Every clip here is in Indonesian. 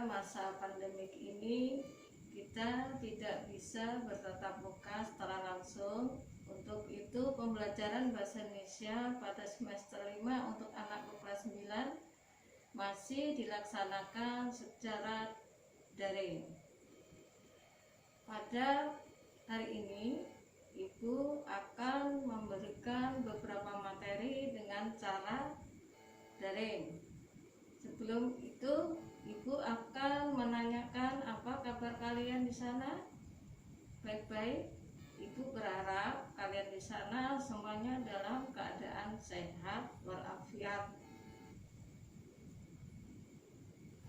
masa pandemik ini kita tidak bisa bertatap muka secara langsung. Untuk itu pembelajaran bahasa Indonesia pada semester 5 untuk anak kelas 9 masih dilaksanakan secara daring. Pada hari ini Ibu akan memberikan beberapa materi dengan cara daring. Sebelum itu, Ibu akan menanyakan apa kabar kalian di sana? Baik-baik. Ibu berharap kalian di sana semuanya dalam keadaan sehat walafiat.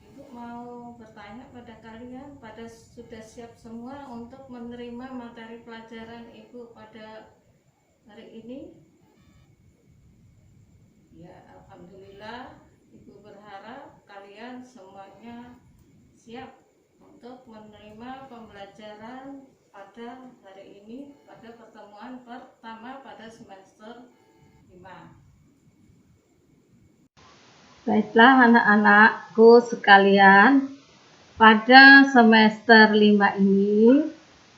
Ibu mau bertanya pada kalian, pada sudah siap semua untuk menerima materi pelajaran Ibu pada hari ini? Ya, alhamdulillah. Ibu berharap kalian semuanya siap untuk menerima pembelajaran pada hari ini, pada pertemuan pertama pada semester 5. Baiklah anak-anakku sekalian, pada semester 5 ini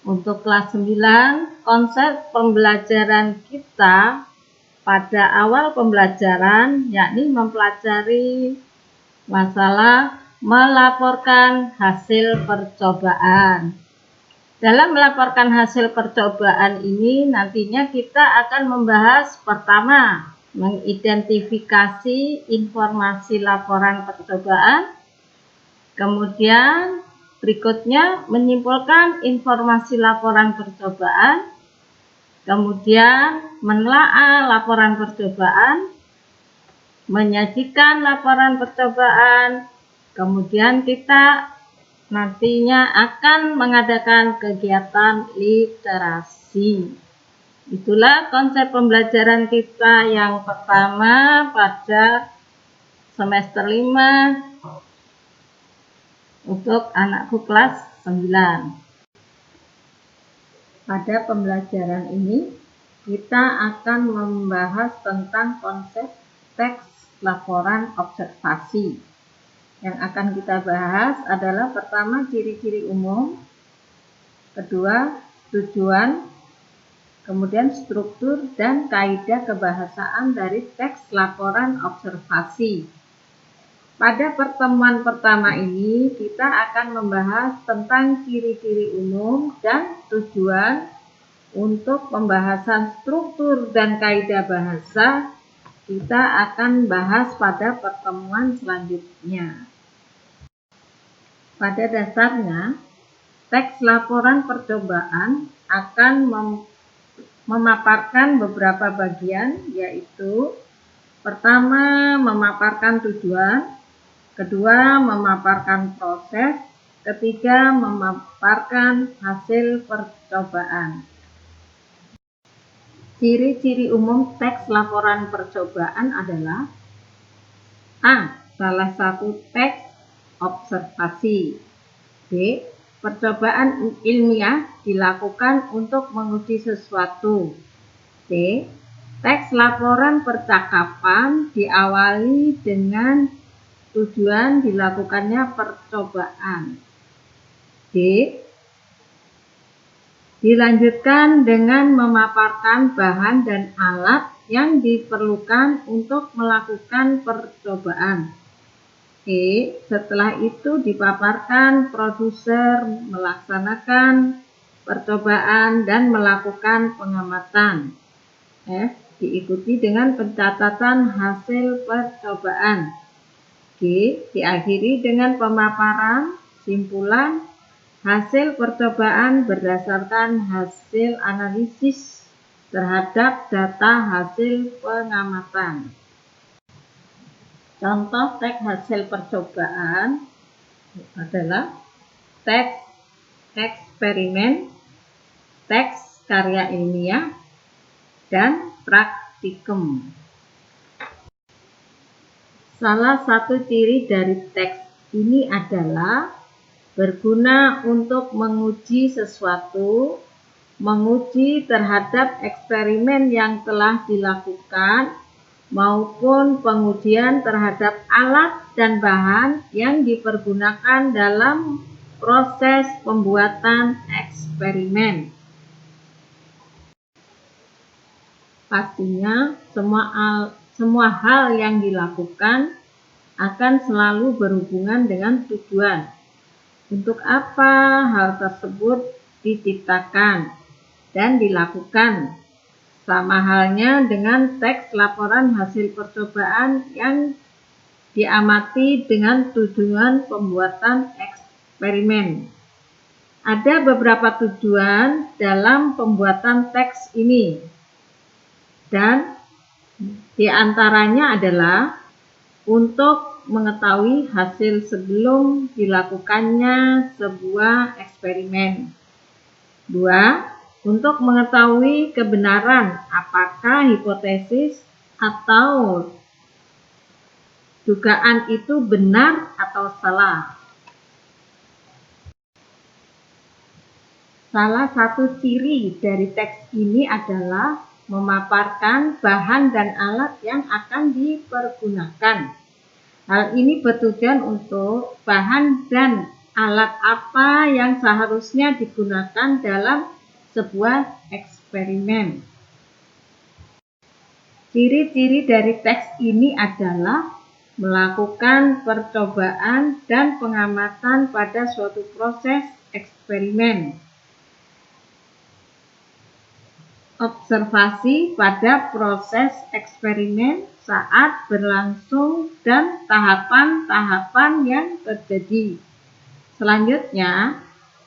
untuk kelas 9 konsep pembelajaran kita pada awal pembelajaran yakni mempelajari masalah melaporkan hasil percobaan. Dalam melaporkan hasil percobaan ini nantinya kita akan membahas pertama mengidentifikasi informasi laporan percobaan, kemudian berikutnya menyimpulkan informasi laporan percobaan, kemudian menelaah laporan percobaan, menyajikan laporan percobaan, kemudian kita nantinya akan mengadakan kegiatan literasi. Itulah konsep pembelajaran kita yang pertama pada semester 5 untuk anakku kelas 9. Pada pembelajaran ini kita akan membahas tentang konsep teks laporan observasi. Yang akan kita bahas adalah pertama ciri-ciri umum, kedua tujuan, kemudian struktur dan kaidah kebahasaan dari teks laporan observasi. Pada pertemuan pertama ini kita akan membahas tentang ciri-ciri umum dan tujuan. Untuk pembahasan struktur dan kaidah bahasa kita akan bahas pada pertemuan selanjutnya. Pada dasarnya, teks laporan percobaan akan memaparkan beberapa bagian, yaitu pertama memaparkan tujuan, kedua memaparkan proses, ketiga memaparkan hasil percobaan. Ciri-ciri umum teks laporan percobaan adalah A. Salah satu teks observasi. B. Percobaan ilmiah dilakukan untuk menguji sesuatu. C. Teks laporan percakapan diawali dengan tujuan dilakukannya percobaan. D. Dilanjutkan dengan memaparkan bahan dan alat yang diperlukan untuk melakukan percobaan. E. Setelah itu dipaparkan produser melaksanakan percobaan dan melakukan pengamatan. F. Diikuti dengan pencatatan hasil percobaan. G. Diakhiri dengan pemaparan simpulan hasil percobaan berdasarkan hasil analisis terhadap data hasil pengamatan. Contoh teks hasil percobaan adalah teks eksperimen, teks karya ilmiah, dan praktikum. Salah satu ciri dari teks ini adalah berguna untuk menguji sesuatu, menguji terhadap eksperimen yang telah dilakukan, maupun pengujian terhadap alat dan bahan yang dipergunakan dalam proses pembuatan eksperimen. Pastinya, semua hal yang dilakukan akan selalu berhubungan dengan tujuan. Untuk apa hal tersebut diciptakan dan dilakukan? Sama halnya dengan teks laporan hasil percobaan yang diamati dengan tujuan pembuatan eksperimen. Ada beberapa tujuan dalam pembuatan teks ini, dan diantaranya adalah untuk mengetahui hasil sebelum dilakukannya sebuah eksperimen. 2. Untuk mengetahui kebenaran apakah hipotesis atau dugaan itu benar atau salah. Salah satu ciri dari teks ini adalah memaparkan bahan dan alat yang akan dipergunakan. Hal ini bertujuan untuk bahan dan alat apa yang seharusnya digunakan dalam sebuah eksperimen. Ciri-ciri dari teks ini adalah melakukan percobaan dan pengamatan pada suatu proses eksperimen. Observasi pada proses eksperimen saat berlangsung dan tahapan-tahapan yang terjadi. Selanjutnya,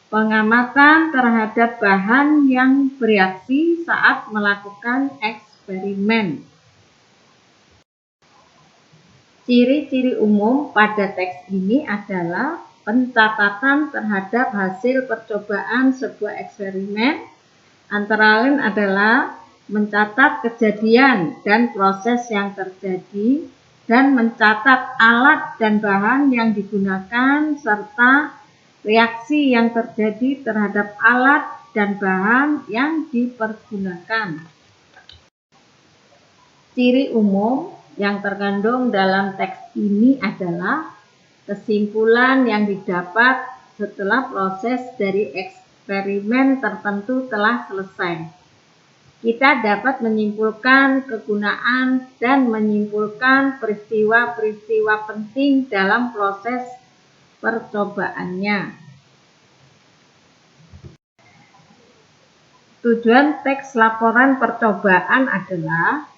pengamatan terhadap bahan yang bereaksi saat melakukan eksperimen. Ciri-ciri umum pada teks ini adalah pencatatan terhadap hasil percobaan sebuah eksperimen. Antara lain adalah mencatat kejadian dan proses yang terjadi, dan mencatat alat dan bahan yang digunakan, serta reaksi yang terjadi terhadap alat dan bahan yang dipergunakan. Ciri umum yang terkandung dalam teks ini adalah kesimpulan yang didapat setelah proses dari eksperimen tertentu telah selesai. Kita dapat menyimpulkan kegunaan dan menyimpulkan peristiwa-peristiwa penting dalam proses percobaannya. Tujuan teks laporan percobaan adalah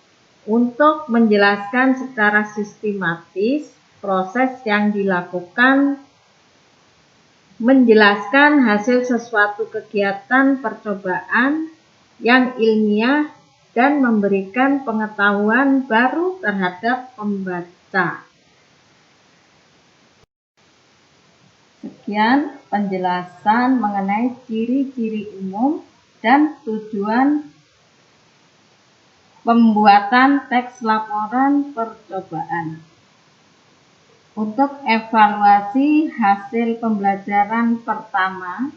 untuk menjelaskan secara sistematis proses yang dilakukan, menjelaskan hasil sesuatu kegiatan percobaan yang ilmiah, dan memberikan pengetahuan baru terhadap pembaca. Sekian penjelasan mengenai ciri-ciri umum dan tujuan pembuatan teks laporan percobaan. Untuk evaluasi hasil pembelajaran pertama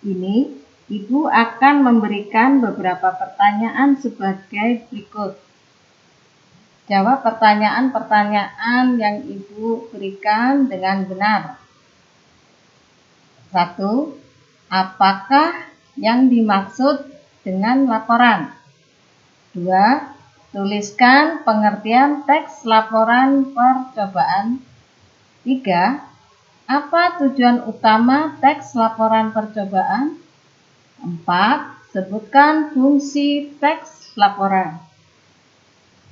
ini, Ibu akan memberikan beberapa pertanyaan sebagai berikut. Jawab pertanyaan-pertanyaan yang Ibu berikan dengan benar. 1. Apakah yang dimaksud dengan laporan? 2. Tuliskan pengertian teks laporan percobaan. 3. Apa tujuan utama teks laporan percobaan? 4. Sebutkan fungsi teks laporan.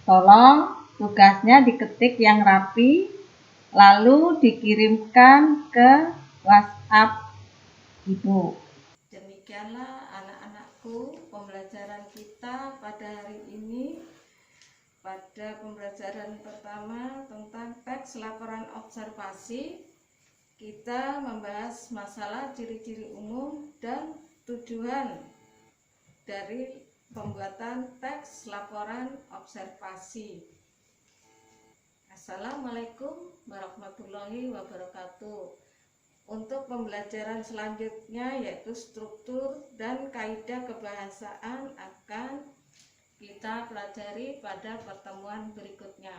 Tolong tugasnya diketik yang rapi, lalu dikirimkan ke WhatsApp Ibu. Demikianlah anak-anakku pembelajaran kita pada hari ini. Pada pembelajaran pertama tentang teks laporan observasi, kita membahas masalah ciri-ciri umum dan tujuan dari pembuatan teks laporan observasi. Assalamualaikum warahmatullahi wabarakatuh. Untuk pembelajaran selanjutnya, yaitu struktur dan kaidah kebahasaan, akan kita pelajari pada pertemuan berikutnya.